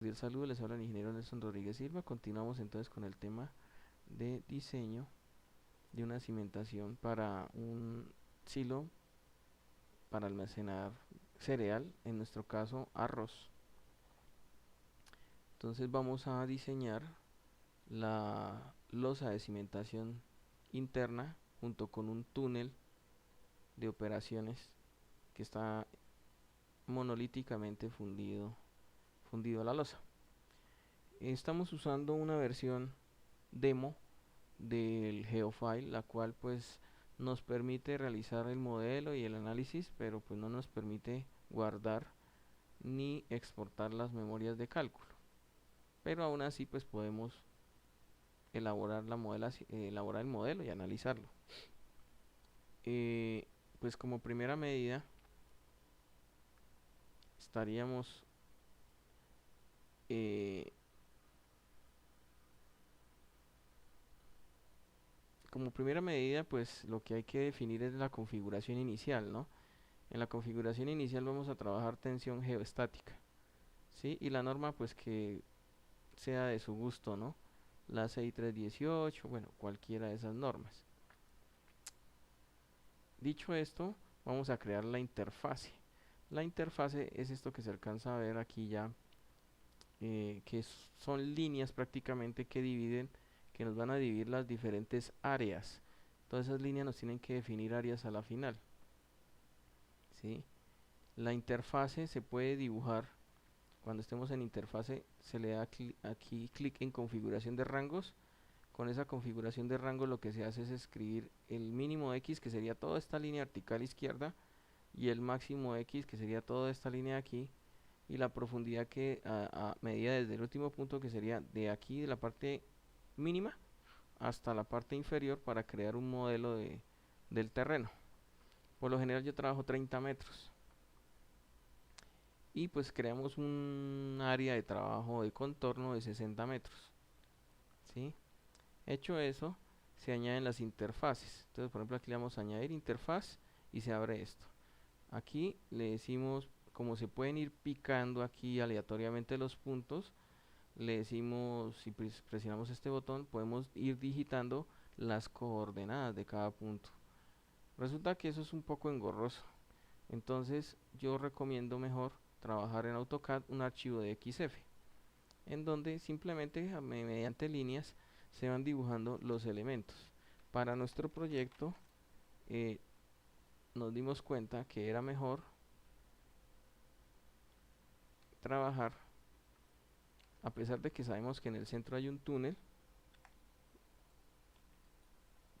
Cordial saludo, les habla el ingeniero Nelson Rodríguez Silva. Continuamos entonces con el tema de diseño de una cimentación para un silo para almacenar cereal, en nuestro caso arroz. Entonces vamos a diseñar la losa de cimentación interna junto con un túnel de operaciones que está monolíticamente fundido a la losa. Estamos usando una versión demo del Geofile, la cual pues nos permite realizar el modelo y el análisis, pero pues no nos permite guardar ni exportar las memorias de cálculo. Pero aún así pues podemos elaborar el modelo y analizarlo. Pues como primera medida estaríamos pues lo que hay que definir es la configuración inicial, ¿no? En la configuración inicial vamos a trabajar tensión geostática, ¿sí? Y la norma pues que sea de su gusto, ¿no? La 6318, bueno, cualquiera de esas normas. Dicho esto, vamos a crear la interfase. La interfase es esto que se alcanza a ver aquí ya, que son líneas prácticamente que nos van a dividir las diferentes áreas. Todas esas líneas nos tienen que definir áreas a la final, ¿sí? La interfase se puede dibujar. Cuando estemos en interfase se le da aquí clic en configuración de rangos. Con esa configuración de rango lo que se hace es escribir el mínimo X, que sería toda esta línea vertical izquierda, y el máximo X, que sería toda esta línea de aquí, y la profundidad que medida desde el último punto, que sería de aquí, de la parte mínima, hasta la parte inferior, para crear un modelo del terreno. Por lo general yo trabajo 30 metros. Y pues creamos un área de trabajo de contorno de 60 metros, ¿sí? Hecho eso, se añaden las interfaces. Entonces, por ejemplo, aquí le vamos a añadir interfaz y se abre esto. Aquí le decimos, como se pueden ir picando aquí aleatoriamente los puntos, le decimos, si presionamos este botón, podemos ir digitando las coordenadas de cada punto. Resulta que eso es un poco engorroso. Entonces, yo recomiendo mejor trabajar en AutoCAD un archivo de XF, en donde simplemente mediante líneas se van dibujando los elementos. Para nuestro proyecto nos dimos cuenta que era mejor trabajar, a pesar de que sabemos que en el centro hay un túnel,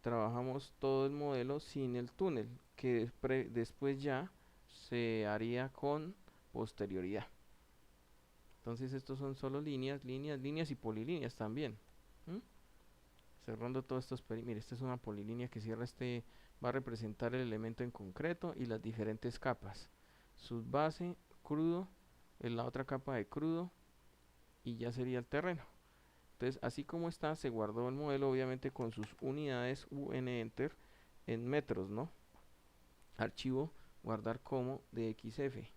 trabajamos todo el modelo sin el túnel, que después ya se haría con posterioridad. Entonces estos son solo líneas, líneas, líneas y polilíneas también. ¿Mm? Cerrando todos estos mire, esta es una polilínea que cierra va a representar el elemento en concreto y las diferentes capas. Subbase, crudo, en la otra capa de crudo, y ya sería el terreno. Entonces, así como está, se guardó el modelo, obviamente con sus unidades UN-Enter en metros, ¿no? Archivo, guardar como DXF.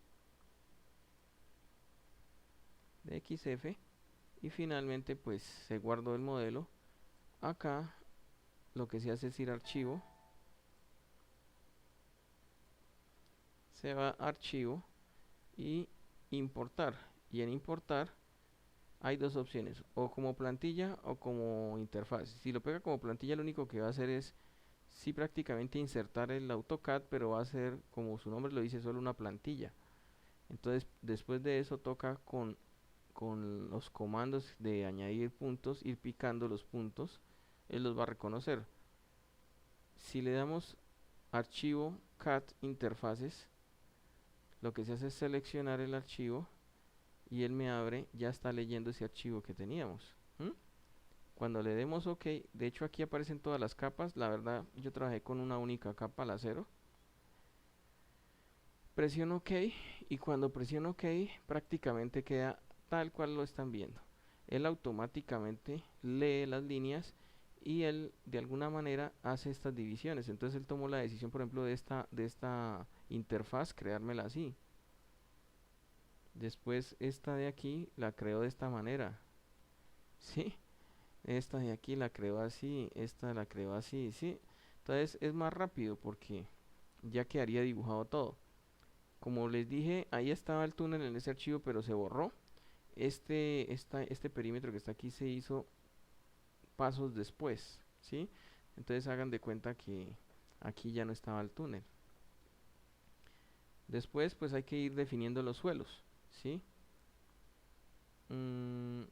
DXF. Y finalmente, pues se guardó el modelo. Acá lo que se hace es ir a archivo, se va a archivo y importar. Y en importar hay dos opciones, o como plantilla o como interfaz. Si lo pega como plantilla, lo único que va a hacer es sí prácticamente insertar el AutoCAD, pero va a ser, como su nombre lo dice, solo una plantilla. Entonces después de eso toca con los comandos de añadir puntos, ir picando los puntos, él los va a reconocer. Si le damos archivo CAD interfaces, lo que se hace es seleccionar el archivo y él me abre, ya está leyendo ese archivo que teníamos. Cuando le demos OK, de hecho aquí aparecen todas las capas. La verdad yo trabajé con una única capa, la 0. Presiono OK y cuando presiono OK prácticamente queda tal cual lo están viendo. Él automáticamente lee las líneas y él de alguna manera hace estas divisiones. Entonces él tomó la decisión, por ejemplo, de esta interfaz, creármela así. Después esta de aquí la creo de esta manera, ¿sí? Esta de aquí la creo así, esta la creo así, ¿sí? Entonces es más rápido porque ya quedaría dibujado todo. Como les dije, ahí estaba el túnel en ese archivo, pero se borró. Este perímetro que está aquí se hizo pasos después, ¿sí? Entonces hagan de cuenta que aquí ya no estaba el túnel. Después pues hay que ir definiendo los suelos, ¿sí? Mm,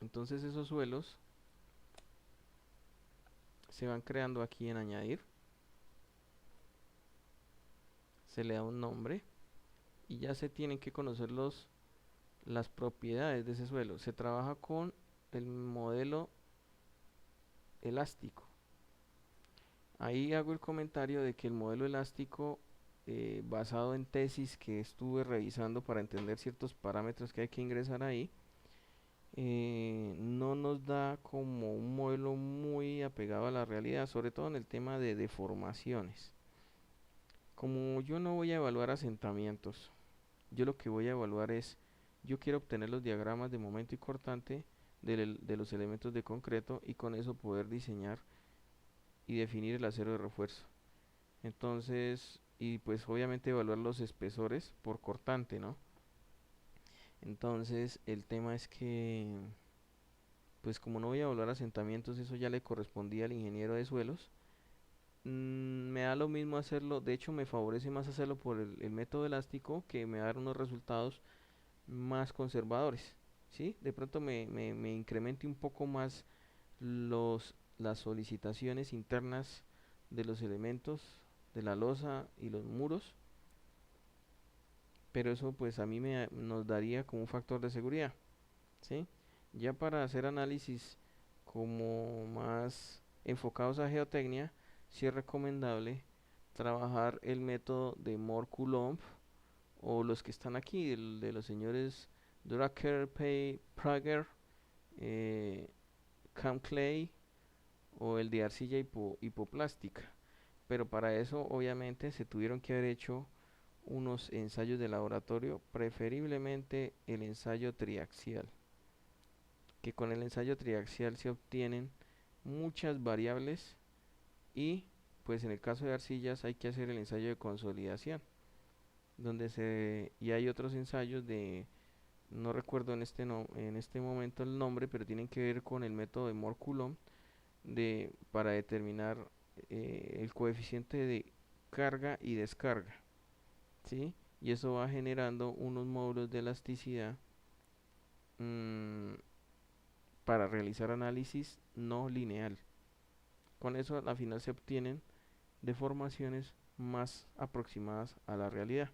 entonces esos suelos se van creando aquí en añadir, se le da un nombre y ya se tienen que conocer las propiedades de ese suelo. Se trabaja con el modelo elástico. Ahí hago el comentario de que el modelo elástico, basado en tesis que estuve revisando para entender ciertos parámetros que hay que ingresar ahí, no nos da como un modelo muy apegado a la realidad, sobre todo en el tema de deformaciones. Como yo no voy a evaluar asentamientos, yo lo que voy a evaluar es, yo quiero obtener los diagramas de momento y cortante de los elementos de concreto y con eso poder diseñar y definir el acero de refuerzo. Entonces, y pues obviamente evaluar los espesores por cortante, ¿no? Entonces, el tema es que, pues como no voy a evaluar asentamientos, eso ya le correspondía al ingeniero de suelos. Me da lo mismo hacerlo, de hecho me favorece más hacerlo por el método elástico, que me da unos resultados más conservadores, ¿sí? De pronto me incremente un poco más las solicitaciones internas de los elementos de la losa y los muros, pero eso pues a mí nos daría como un factor de seguridad, ¿sí? Ya para hacer análisis como más enfocados a geotecnia, sí es recomendable trabajar el método de Mohr-Coulomb o los que están aquí, el de los señores Drucker, Prager, eh, Cam Clay o el de arcilla hipoplástica. Pero para eso obviamente se tuvieron que haber hecho unos ensayos de laboratorio, preferiblemente el ensayo triaxial, que con el ensayo triaxial se obtienen muchas variables y pues en el caso de arcillas hay que hacer el ensayo de consolidación, y hay otros ensayos de, no recuerdo en este, no, en este momento el nombre, pero tienen que ver con el método de Mohr-Coulomb para determinar el coeficiente de carga y descarga, ¿sí? Y eso va generando unos módulos de elasticidad, mm, para realizar análisis no lineal. Con eso al final se obtienen deformaciones más aproximadas a la realidad.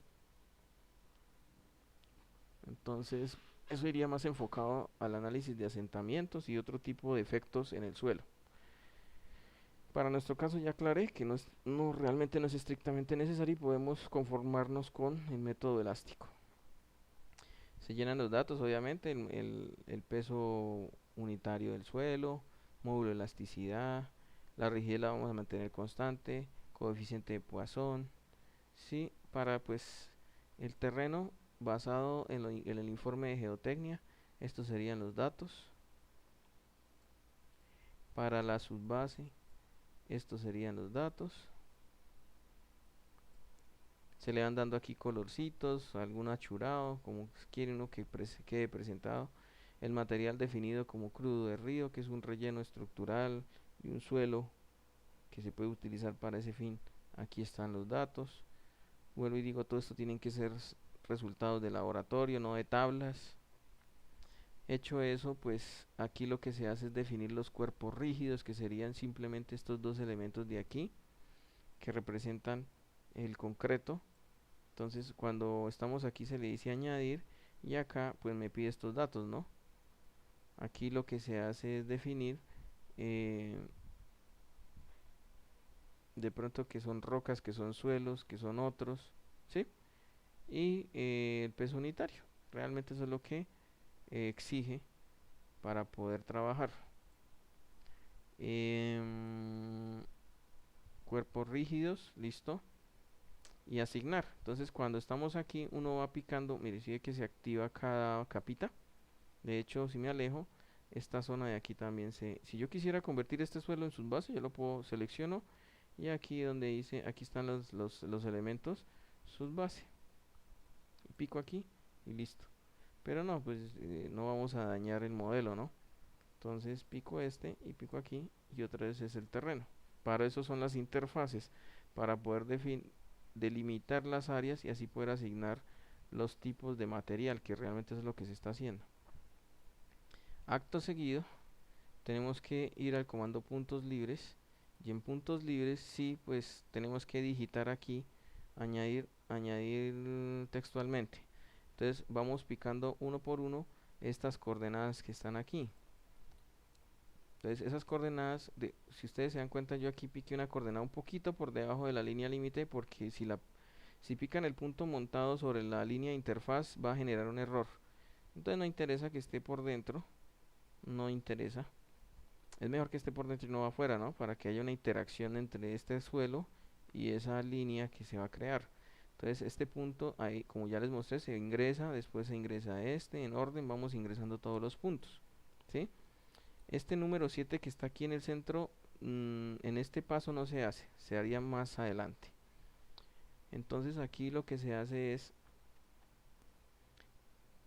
Entonces, eso iría más enfocado al análisis de asentamientos y otro tipo de efectos en el suelo. Para nuestro caso ya aclaré que realmente no es estrictamente necesario y podemos conformarnos con el método elástico. Se llenan los datos, obviamente, el peso unitario del suelo, módulo de elasticidad, la rigidez la vamos a mantener constante, coeficiente de Poisson, ¿sí? Para pues el terreno basado en el informe de geotecnia, estos serían los datos. Para la subbase, estos serían los datos. Se le van dando aquí colorcitos, algún achurado, como quiere uno que quede presentado. El material definido como crudo de río, que es un relleno estructural y un suelo que se puede utilizar para ese fin. Aquí están los datos. Vuelvo y digo, todo esto tienen que ser resultados de laboratorio, no de tablas. Hecho eso, pues aquí lo que se hace es definir los cuerpos rígidos, que serían simplemente estos dos elementos de aquí, que representan el concreto. Entonces, cuando estamos aquí se le dice añadir y acá pues me pide estos datos, ¿no? Aquí lo que se hace es definir, eh, de pronto que son rocas, que son suelos, que son otros, ¿sí? Y el peso unitario. Realmente eso es lo que exige para poder trabajar. Em, Cuerpos rígidos, listo. y asignar. Entonces cuando estamos aquí uno va picando, mire, si ve que se activa cada capita. De hecho, si me alejo, esta zona de aquí también si yo quisiera convertir este suelo en sus bases, yo lo puedo, selecciono y aquí donde dice, aquí están los elementos, sus bases. Y pico aquí y listo. Pero no, pues no vamos a dañar el modelo, ¿no? Entonces pico este y pico aquí y otra vez es el terreno. Para eso son las interfaces, para poder delimitar las áreas y así poder asignar los tipos de material, que realmente es lo que se está haciendo. Acto seguido, tenemos que ir al comando puntos libres y en puntos libres sí, pues tenemos que digitar aquí, añadir textualmente. Entonces vamos picando uno por uno estas coordenadas que están aquí. Entonces esas coordenadas, si ustedes se dan cuenta, yo aquí piqué una coordenada un poquito por debajo de la línea límite, porque si pican el punto montado sobre la línea de interfaz va a generar un error. Entonces no interesa que esté por dentro, no interesa. Es mejor que esté por dentro y no afuera, ¿no? Para que haya una interacción entre este suelo y esa línea que se va a crear. Entonces este punto, ahí como ya les mostré, se ingresa, después se ingresa este, en orden vamos ingresando todos los puntos, ¿sí? Este número 7 que está aquí en el centro, en este paso no se hace, se haría más adelante. Entonces aquí lo que se hace es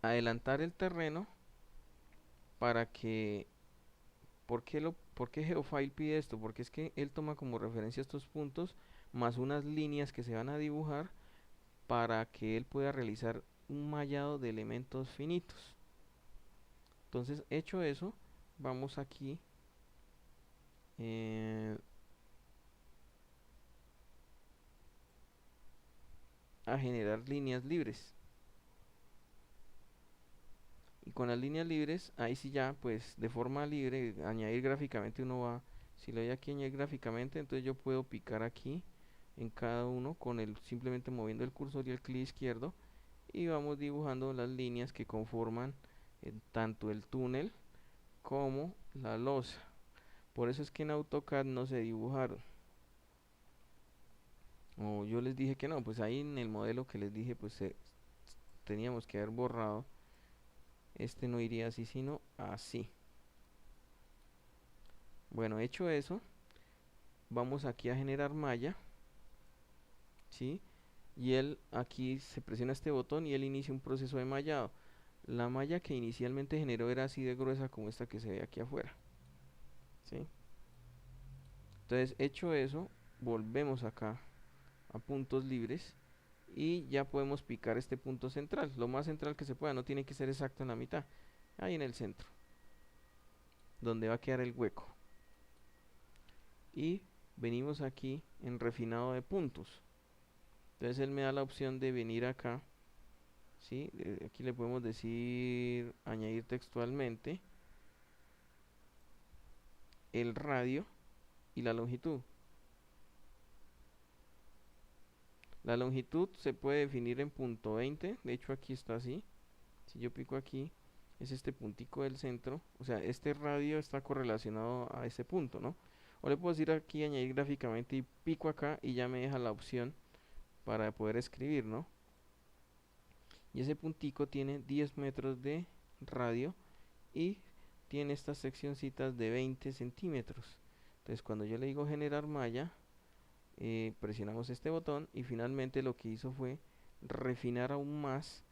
adelantar el terreno para que... ¿Por qué Geofile pide esto? Porque es que él toma como referencia estos puntos más unas líneas que se van a dibujar para que él pueda realizar un mallado de elementos finitos. Entonces, hecho eso, vamos aquí a generar líneas libres. Y con las líneas libres, ahí sí ya, pues de forma libre, añadir gráficamente uno va, si le doy aquí añadir gráficamente, entonces yo puedo picar aquí en cada uno con simplemente moviendo el cursor y el clic izquierdo y vamos dibujando las líneas que conforman tanto el túnel como la losa. Por eso es que en AutoCAD no se dibujaron. O yo les dije que no, pues ahí en el modelo que les dije, pues teníamos que haber borrado. Este no iría así, sino así. Bueno, hecho eso, vamos aquí a generar malla, ¿sí? Y él aquí se presiona este botón y él inicia un proceso de mallado. La malla que inicialmente generó era así de gruesa como esta que se ve aquí afuera, ¿sí? Entonces, hecho eso, volvemos acá a puntos libres y ya podemos picar este punto central, lo más central que se pueda, no tiene que ser exacto en la mitad, ahí en el centro, donde va a quedar el hueco. Y venimos aquí en refinado de puntos. Entonces él me da la opción de venir acá, ¿sí? Aquí le podemos decir añadir textualmente el radio y la longitud. La longitud se puede definir en punto 20, de hecho aquí está así. Si yo pico aquí, es este puntico del centro, o sea, este radio está correlacionado a ese punto, ¿no? O le puedo decir aquí añadir gráficamente y pico acá y ya me deja la opción para poder escribir, ¿no? Y ese puntico tiene 10 metros de radio y tiene estas seccioncitas de 20 centímetros. Entonces cuando yo le digo generar malla, presionamos este botón y finalmente lo que hizo fue refinar aún más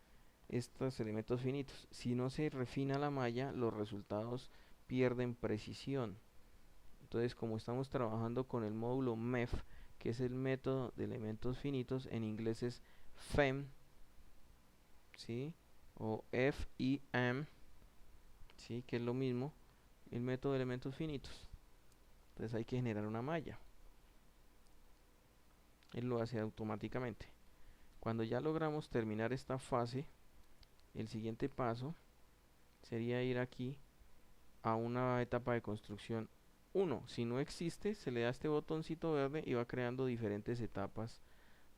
estos elementos finitos. Si no se refina la malla, los resultados pierden precisión. Entonces, como estamos trabajando con el módulo MEF, que es el método de elementos finitos, en inglés es FEM, ¿sí? O FEM, ¿sí? Que es lo mismo, el método de elementos finitos. Entonces hay que generar una malla. Él lo hace automáticamente. Cuando ya logramos terminar esta fase, el siguiente paso sería ir aquí a una etapa de construcción 1. Si no existe, se le da este botoncito verde y va creando diferentes etapas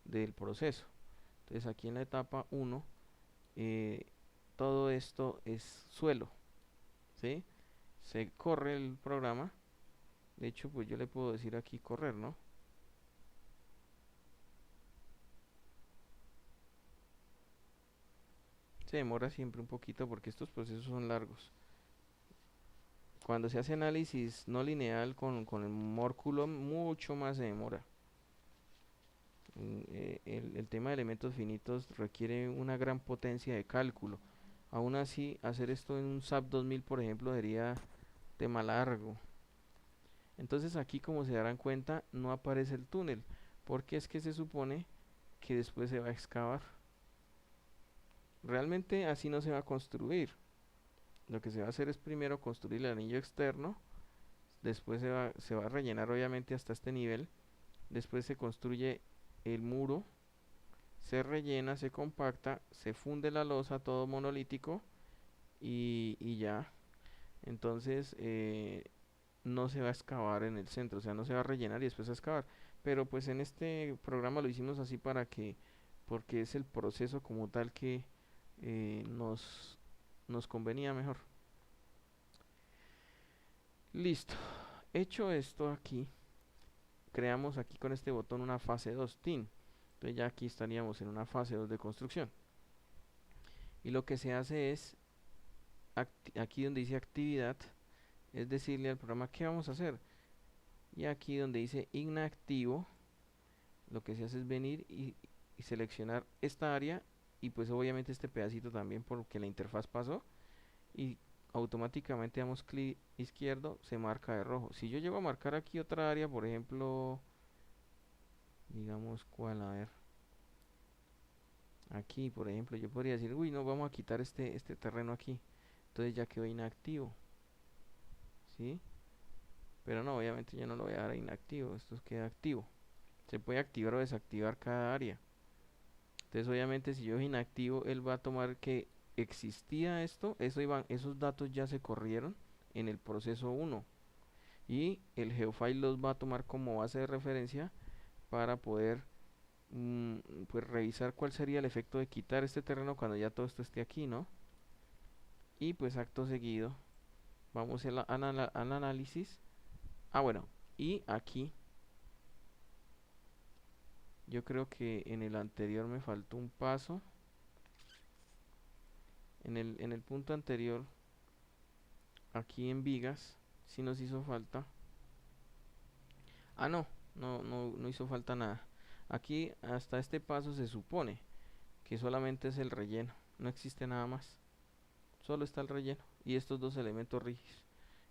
del proceso. Entonces aquí en la etapa 1, todo esto es suelo, ¿sí? Se corre el programa. De hecho, pues yo le puedo decir aquí correr, ¿no? Se demora siempre un poquito porque estos procesos son largos. Cuando se hace análisis no lineal con el mórculo, mucho más se demora. El tema de elementos finitos requiere una gran potencia de cálculo. Aún así, hacer esto en un SAP 2000, por ejemplo, sería tema largo. Entonces aquí, como se darán cuenta, no aparece el túnel, porque es que se supone que después se va a excavar. Realmente así no se va a construir. Lo que se va a hacer es primero construir el anillo externo, después se va a rellenar obviamente hasta este nivel, después se construye el muro, se rellena, se compacta, se funde la losa, todo monolítico y ya. Entonces no se va a excavar en el centro, o sea, no se va a rellenar y después a excavar. Pero pues en este programa lo hicimos así porque es el proceso como tal que nos convenía mejor. Listo. Hecho esto aquí, creamos aquí con este botón una fase 2 TIN. Entonces ya aquí estaríamos en una fase 2 de construcción. Y lo que se hace es, aquí donde dice actividad, es decirle al programa qué vamos a hacer. Y aquí donde dice inactivo, lo que se hace es venir y seleccionar esta área y pues obviamente este pedacito también porque la interfaz pasó y automáticamente damos clic izquierdo, se marca de rojo. Si yo llego a marcar aquí otra área, por ejemplo, digamos cuál, a ver, aquí por ejemplo, yo podría decir, uy, no, vamos a quitar este terreno aquí, entonces ya quedó inactivo, ¿sí? Pero no, obviamente yo no lo voy a dar a inactivo, esto queda activo. Se puede activar o desactivar cada área. Entonces obviamente si yo es inactivo, él va a tomar que existía esto, esos datos ya se corrieron en el proceso 1 y el geofile los va a tomar como base de referencia para poder pues revisar cuál sería el efecto de quitar este terreno cuando ya todo esto esté aquí, ¿no? Y pues acto seguido vamos al análisis. Ah, bueno, y aquí yo creo que en el anterior me faltó un paso. En el punto anterior, aquí en vigas, sí nos hizo falta. Ah, no hizo falta nada. Aquí hasta este paso se supone que solamente es el relleno, no existe nada más. Solo está el relleno y estos dos elementos rígidos.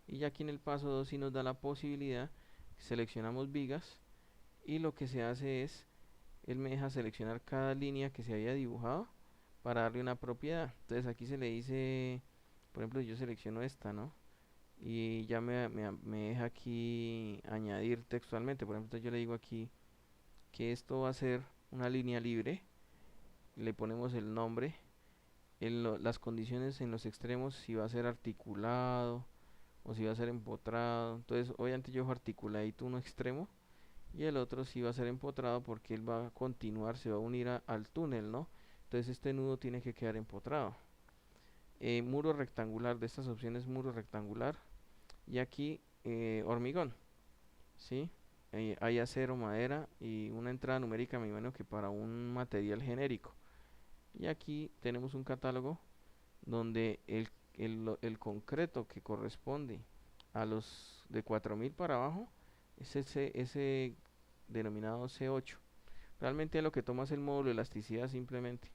Y ya aquí en el paso 2 sí nos da la posibilidad, seleccionamos vigas y lo que se hace es, él me deja seleccionar cada línea que se había dibujado para darle una propiedad. Entonces aquí se le dice, por ejemplo, yo selecciono esta, ¿no? Y ya me deja aquí añadir textualmente. Por ejemplo, yo le digo aquí que esto va a ser una línea libre. Le ponemos el nombre, las condiciones en los extremos, si va a ser articulado o si va a ser empotrado. Entonces, obviamente yo dejo articuladito uno extremo y el otro sí va a ser empotrado porque él va a continuar, se va a unir al túnel, ¿no? Entonces este nudo tiene que quedar empotrado. Muro rectangular, de estas opciones muro rectangular y aquí hormigón, ¿sí? Hay acero, madera y una entrada numérica, me imagino que para un material genérico. Y aquí tenemos un catálogo donde el concreto que corresponde a los de 4000 para abajo es ese denominado C8. Realmente lo que toma es el módulo de elasticidad simplemente.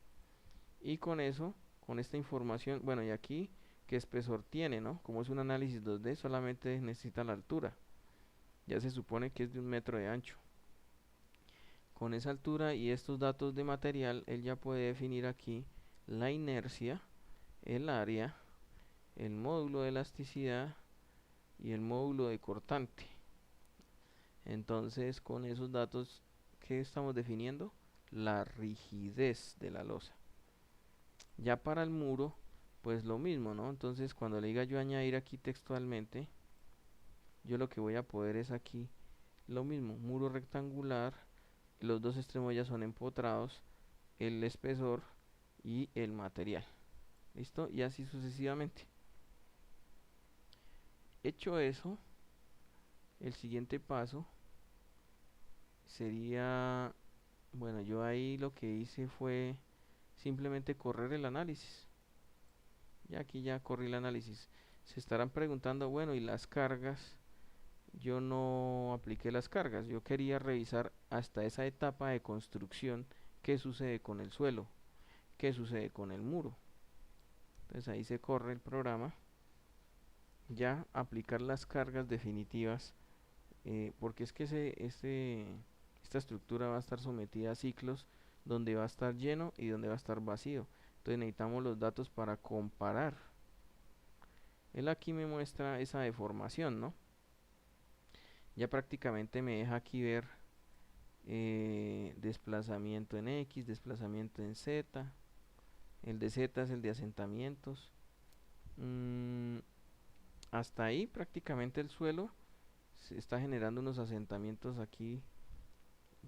Y con eso, con esta información, bueno, y aquí qué espesor tiene, ¿no? Como es un análisis 2D, solamente necesita la altura. Ya se supone que es de 1 metro de ancho. Con esa altura y estos datos de material, él ya puede definir aquí la inercia, el área, el módulo de elasticidad y el módulo de cortante. Entonces, con esos datos, ¿qué estamos definiendo? La rigidez de la losa. Ya para el muro, pues lo mismo, ¿no? Entonces, cuando le diga yo añadir aquí textualmente, yo lo que voy a poder es aquí lo mismo, muro rectangular, los dos extremos ya son empotrados, el espesor y el material. ¿Listo? Y así sucesivamente. Hecho eso, el siguiente paso sería, bueno, yo ahí lo que hice fue simplemente correr el análisis. Ya aquí ya corrí el análisis. Se estarán preguntando, bueno, ¿y las cargas? Yo no apliqué las cargas. Yo quería revisar hasta esa etapa de construcción qué sucede con el suelo, qué sucede con el muro. Entonces ahí se corre el programa. Ya aplicar las cargas definitivas, porque es que esta estructura va a estar sometida a ciclos donde va a estar lleno y donde va a estar vacío. Entonces necesitamos los datos para comparar. Él aquí me muestra esa deformación, ¿no? Ya prácticamente me deja aquí ver desplazamiento en X, desplazamiento en Z. El de Z es el de asentamientos. Hasta ahí prácticamente el suelo se está generando unos asentamientos aquí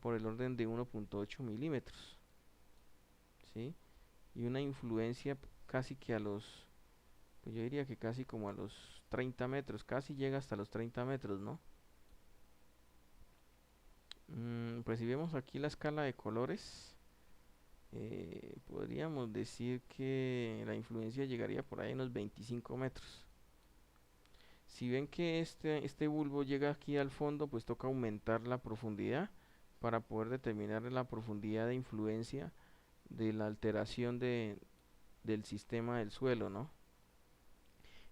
por el orden de 1.8 milímetros, ¿sí? Y una influencia casi que a los, pues yo diría que casi como a los 30 metros, casi llega hasta los 30 metros, ¿no? Pues si vemos aquí la escala de colores, podríamos decir que la influencia llegaría por ahí a unos 25 metros. Si ven que este bulbo llega aquí al fondo, pues toca aumentar la profundidad para poder determinar la profundidad de influencia de la alteración del sistema del suelo, ¿no?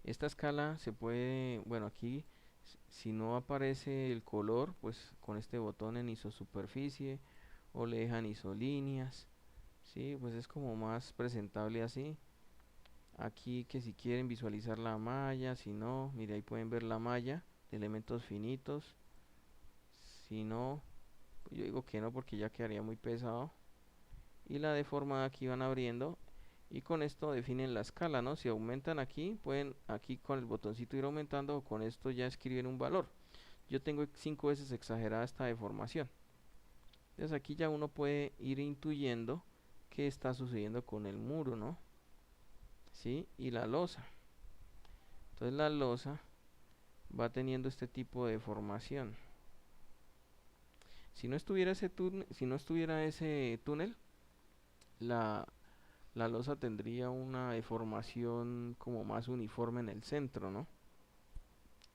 Esta escala se puede, bueno, aquí si no aparece el color, pues con este botón en isosuperficie o le dejan isolíneas, sí, pues es como más presentable así. Aquí que si quieren visualizar la malla, si no, mire ahí pueden ver la malla de elementos finitos. Si no, pues yo digo que no porque ya quedaría muy pesado. Y la deformada aquí van abriendo y con esto definen la escala, ¿no? Si aumentan aquí, pueden aquí con el botoncito ir aumentando o con esto ya escribir un valor. Yo tengo 5 veces exagerada esta deformación. Entonces aquí ya uno puede ir intuyendo qué está sucediendo con el muro, ¿no? ¿Sí? Y la losa. Entonces la losa va teniendo este tipo de deformación. Si no estuviera ese túnel, la, la losa tendría una deformación como más uniforme en el centro, ¿no?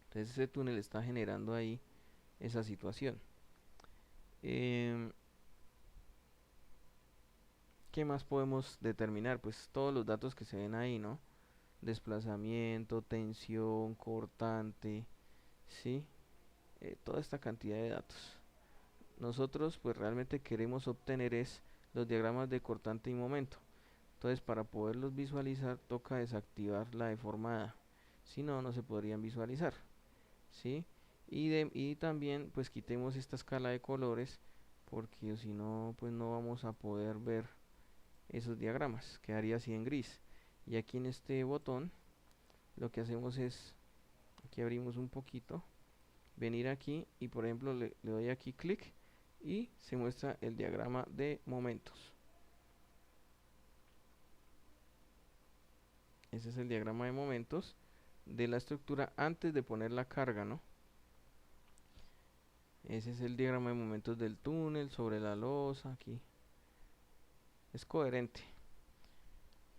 Entonces ese túnel está generando ahí esa situación. Em, ¿Qué más podemos determinar? Pues todos los datos que se ven ahí, ¿no? Desplazamiento, tensión, cortante, ¿sí? Toda esta cantidad de datos. Nosotros pues realmente queremos obtener es los diagramas de cortante y momento. Entonces para poderlos visualizar toca desactivar la deformada. Si no, no se podrían visualizar, ¿sí? Y también pues quitemos esta escala de colores porque si no pues no vamos a poder ver esos diagramas, quedaría así en gris. Y aquí en este botón lo que hacemos es, aquí abrimos un poquito, venir aquí y por ejemplo le doy aquí clic y se muestra el diagrama de momentos. Ese es el diagrama de momentos de la estructura antes de poner la carga, ¿no? Ese es el diagrama de momentos del túnel sobre la losa aquí. Es coherente.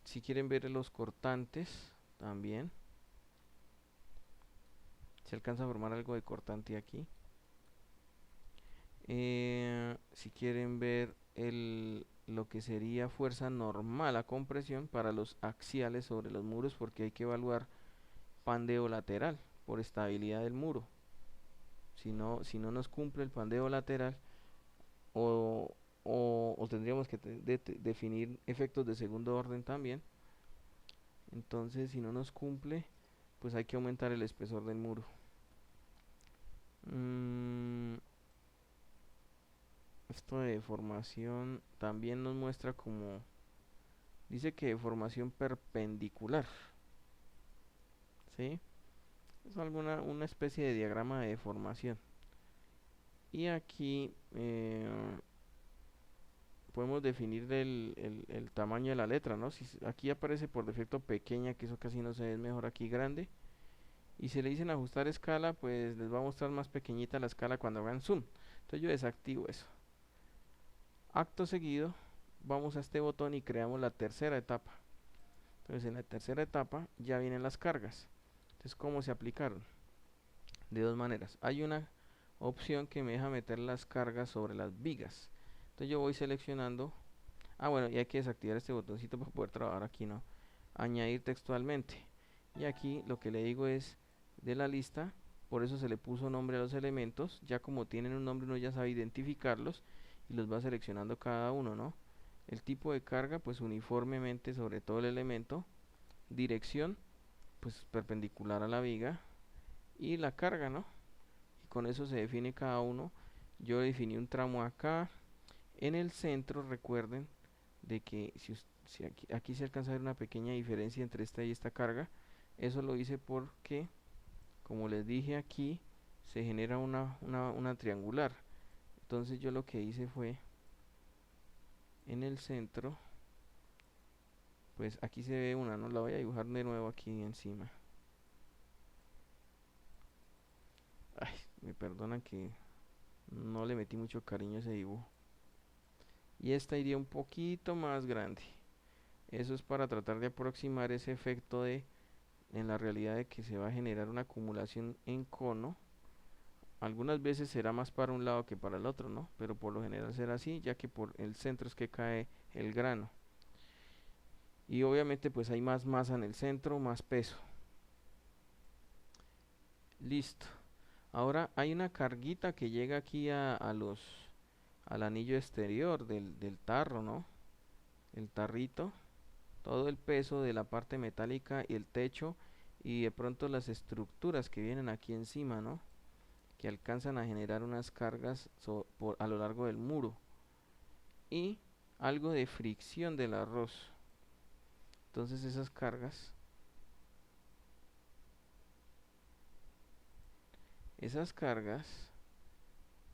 Si quieren ver los cortantes también se alcanza a formar algo de cortante aquí. Si quieren ver lo que sería fuerza normal a compresión para los axiales sobre los muros, porque hay que evaluar pandeo lateral por estabilidad del muro. Si no nos cumple el pandeo lateral, o, o tendríamos que definir efectos de segundo orden también. Entonces, si no nos cumple, pues hay que aumentar el espesor del muro. Esto de deformación también nos muestra como, dice que deformación perpendicular, ¿sí? Es una especie de diagrama de deformación. Y aquí podemos definir el tamaño de la letra, ¿no? Si aquí aparece por defecto pequeña, que eso casi no se ve, es mejor aquí grande. Y si le dicen ajustar escala, pues les va a mostrar más pequeñita la escala cuando hagan zoom. Entonces yo desactivo eso. Acto seguido, vamos a este botón y creamos la tercera etapa. Entonces en la tercera etapa ya vienen las cargas. Entonces, ¿cómo se aplicaron? De dos maneras. Hay una opción que me deja meter las cargas sobre las vigas. Entonces yo voy seleccionando. Ah, bueno, y hay que desactivar este botoncito para poder trabajar aquí, ¿no? Añadir textualmente. Y aquí lo que le digo es de la lista. Por eso se le puso nombre a los elementos. Ya como tienen un nombre uno ya sabe identificarlos. Y los va seleccionando cada uno, ¿no? El tipo de carga, pues uniformemente sobre todo el elemento. Dirección, pues perpendicular a la viga. Y la carga, ¿no? Y con eso se define cada uno. Yo definí un tramo acá. En el centro, recuerden de que si aquí se alcanza a ver una pequeña diferencia entre esta y esta carga. Eso lo hice porque, como les dije aquí, se genera una triangular. Entonces yo lo que hice fue, en el centro, pues aquí se ve una, no la voy a dibujar de nuevo aquí encima. Ay, me perdonan que no le metí mucho cariño a ese dibujo. Y esta iría un poquito más grande. Eso es para tratar de aproximar ese efecto de, en la realidad, de que se va a generar una acumulación en cono. Algunas veces será más para un lado que para el otro, ¿no? Pero por lo general será así, ya que por el centro es que cae el grano. Y obviamente pues hay más masa en el centro, más peso. Listo. Ahora hay una carguita que llega aquí al anillo exterior del tarro, ¿no? El tarrito. Todo el peso de la parte metálica y el techo y de pronto las estructuras que vienen aquí encima, ¿no? Que alcanzan a generar unas cargas a lo largo del muro y algo de fricción del arroz. Entonces esas cargas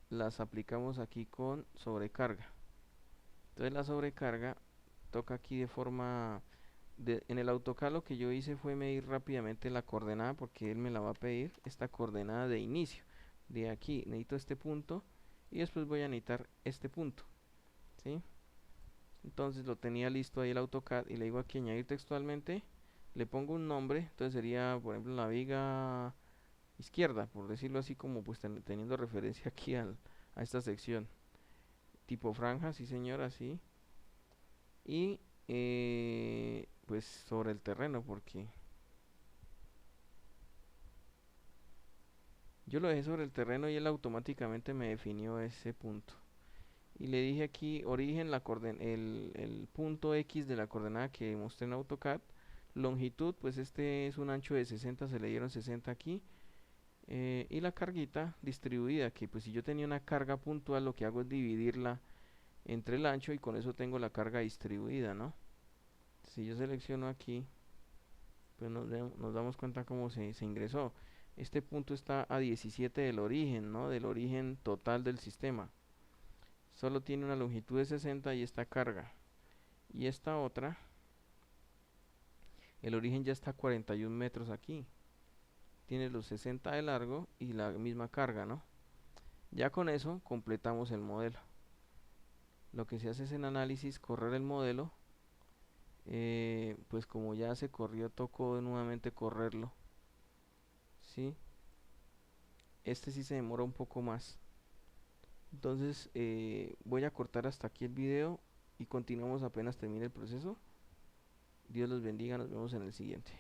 las aplicamos aquí con sobrecarga. Entonces la sobrecarga toca aquí de forma en el AutoCAD. Lo que yo hice fue medir rápidamente la coordenada, porque él me la va a pedir, esta coordenada de inicio. De aquí necesito este punto y después voy a necesitar este punto, ¿sí? Entonces lo tenía listo ahí el AutoCAD y le digo aquí añadir textualmente, le pongo un nombre. Entonces sería, por ejemplo, la viga izquierda, por decirlo así, como pues teniendo referencia aquí a esta sección. Tipo franja, sí señor, así. Y pues sobre el terreno, porque yo lo dejé sobre el terreno y él automáticamente me definió ese punto. Y le dije aquí origen, el punto X de la coordenada que mostré en AutoCAD. Longitud, pues este es un ancho de 60, se le dieron 60 aquí. Y la carguita distribuida, que pues si yo tenía una carga puntual, lo que hago es dividirla entre el ancho y con eso tengo la carga distribuida, ¿no? Si yo selecciono aquí, pues nos damos cuenta cómo se ingresó. Este punto está a 17 del origen, ¿no? Del origen total del sistema. Solo tiene una longitud de 60 y esta carga. Y esta otra, el origen ya está a 41 metros aquí. Tiene los 60 de largo y la misma carga, ¿no? Ya con eso completamos el modelo. Lo que se hace es en análisis correr el modelo. Pues como ya se corrió, tocó nuevamente correrlo, ¿sí? Este sí se demora un poco más. Entonces voy a cortar hasta aquí el video y continuamos apenas termine el proceso. Dios los bendiga, nos vemos en el siguiente.